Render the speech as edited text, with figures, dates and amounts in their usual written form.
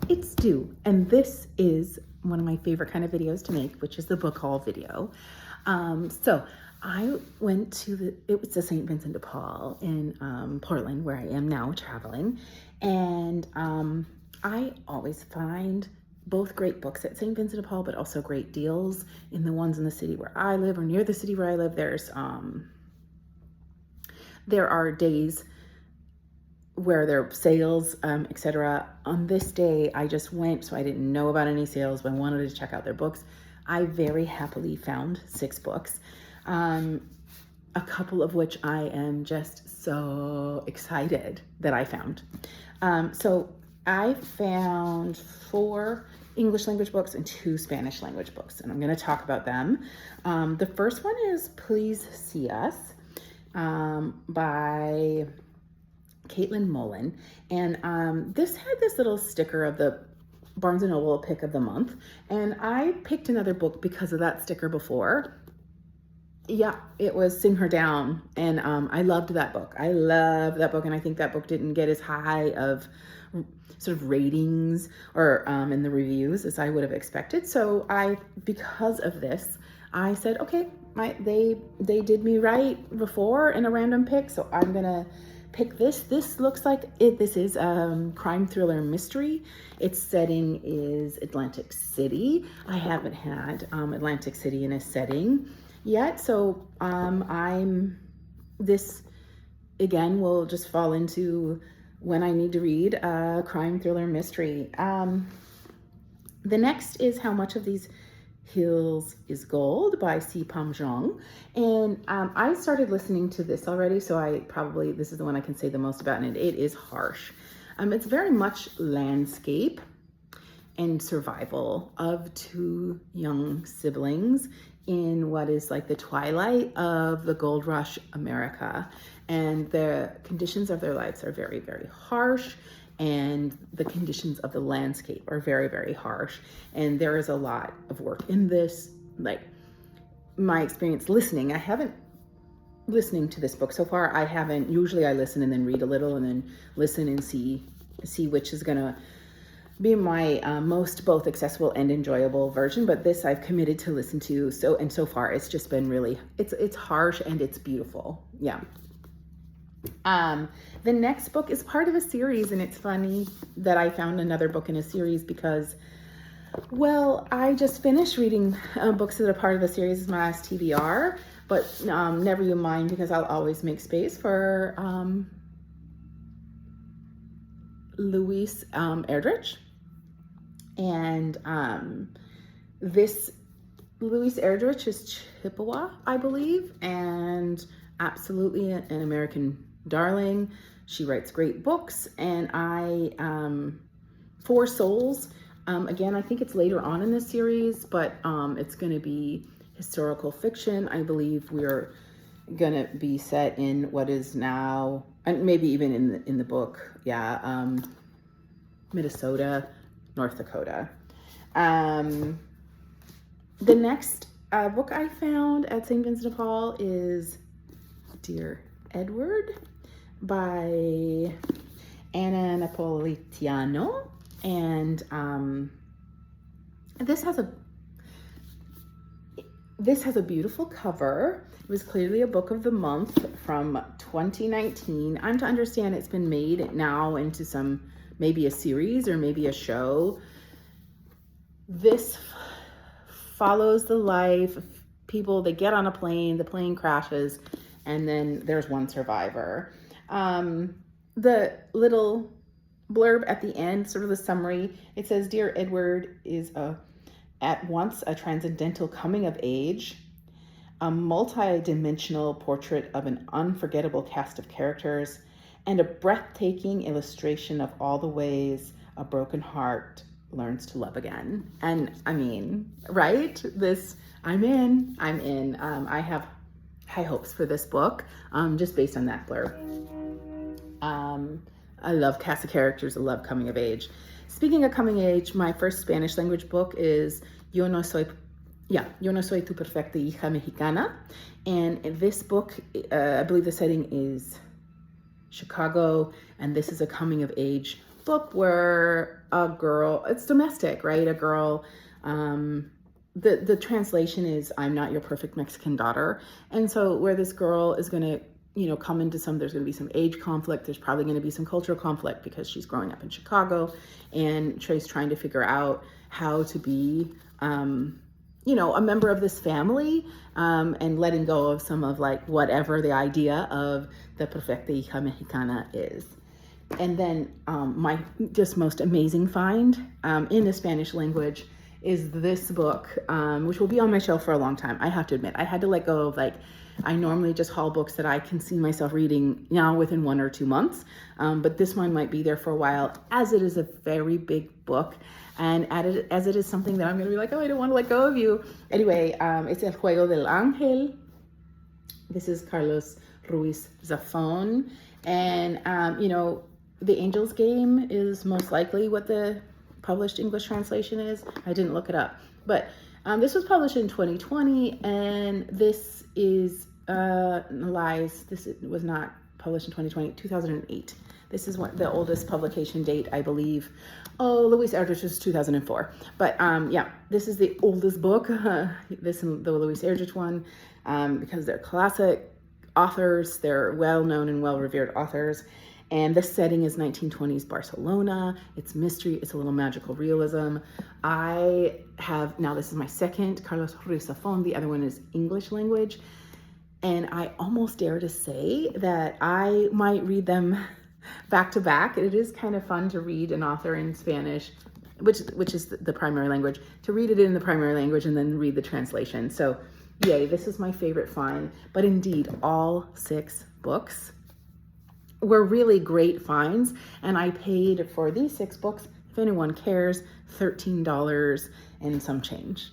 it's Stu, and this is one of my favorite kind of videos to make, which is the book haul video. So I went to it was the St. Vincent de Paul in Portland, where I am now traveling, and I always find both great books at St. Vincent de Paul, but also great deals in the ones in the city where I live or near the city where I live. There are days where there are sales, etc. On this day, I just went, so I didn't know about any sales, but I wanted to check out their books. I very happily found 6 books, a couple of which I am just so excited that I found. So I found 4 English language books and 2 Spanish language books, and I'm going to talk about them. The first one is Please See Us by Caitlin Mullen, and this had this little sticker of the Barnes & Noble pick of the month, and I picked another book because of that sticker before. Yeah, it was Sing Her Down, and I loved that book. I love that book, and I think that book didn't get as high of sort of ratings or in the reviews as I would have expected. So because of this, I said, okay, they did me right before in a random pick, so I'm gonna pick this. This looks like it. This is crime thriller mystery. Its setting is Atlantic City. I haven't had Atlantic City in a setting yet, so this again will just fall into when I need to read a crime thriller mystery. The next is How Much of These Hills is Gold by C. Pam Zhong, and I started listening to this already, so this is the one I can say the most about, and it is harsh. It's very much landscape and survival of 2 young siblings in what is like the twilight of the gold rush America, and the conditions of their lives are very, very harsh, and the conditions of the landscape are very, very harsh. And there is a lot of work in this. Like, my experience listening, listening to this book so far, I haven't. Usually I listen and then read a little and then listen and see which is gonna be my most both accessible and enjoyable version. But this I've committed to listen to. So far it's just been really, it's harsh and it's beautiful. Yeah. The next book is part of a series, and it's funny that I found another book in a series because, well, I just finished reading books that are part of the series as my last TBR, but never you mind, because I'll always make space for Louise Erdrich. And this Louise Erdrich is Chippewa, I believe, and absolutely an American darling. She writes great books, and Four Souls, again, I think it's later on in the series, but it's going to be historical fiction. I believe we're going to be set in what is now, and maybe even in the book, Minnesota, North Dakota. The next book I found at St. Vincent de Paul is Dear Edward by Anna Napolitano, and this has a beautiful cover. It was clearly a book of the month from 2019. I'm to understand it's been made now into maybe a series or maybe a show. This follows the life of people. They get on a plane, the plane crashes, and then there's one survivor. The little blurb at the end, sort of the summary, it says, Dear Edward is at once a transcendental coming of age, a multi-dimensional portrait of an unforgettable cast of characters, and a breathtaking illustration of all the ways a broken heart learns to love again. And I mean, right? I'm in. I have high hopes for this book, just based on that blurb. I love cast of characters. I love coming of age. Speaking of coming of age, my first Spanish language book is Yo no soy tu perfecta hija mexicana. And this book, I believe the setting is Chicago, and this is a coming of age book where a girl, it's domestic, right? A girl, the translation is I'm not your perfect Mexican daughter. And so where this girl is going to, come into there's going to be some age conflict. There's probably going to be some cultural conflict because she's growing up in Chicago and Trey's trying to figure out how to be, a member of this family, and letting go of some of like whatever the idea of the perfecta hija mexicana is. And then my just most amazing find in the Spanish language is this book, which will be on my shelf for a long time. I have to admit, I had to let go of I normally just haul books that I can see myself reading now within 1 or 2 months. But this one might be there for a while, as it is a very big book. And as it is something that I'm going to be like, oh, I don't want to let go of you. Anyway, it's El Juego del Ángel. This is Carlos Ruiz Zafón. And, The Angel's Game is most likely what the published English translation is. I didn't look it up. But this was published in 2020, and this is lies. This was not published in 2020, 2008. This is the oldest publication date, I believe. Oh, Luis Erdrich was 2004. But this is the oldest book, this and the Luis Erdrich one, because they're classic authors. They're well-known and well-revered authors. And the setting is 1920s Barcelona. It's mystery. It's a little magical realism. This is my second, Carlos Ruiz Zafón. The other one is English language. And I almost dare to say that I might read them back to back. It is kind of fun to read an author in Spanish, which is the primary language, to read it in the primary language and then read the translation. So yay, this is my favorite find. But indeed, all 6 books were really great finds. And I paid for these 6 books, if anyone cares, $13 and some change.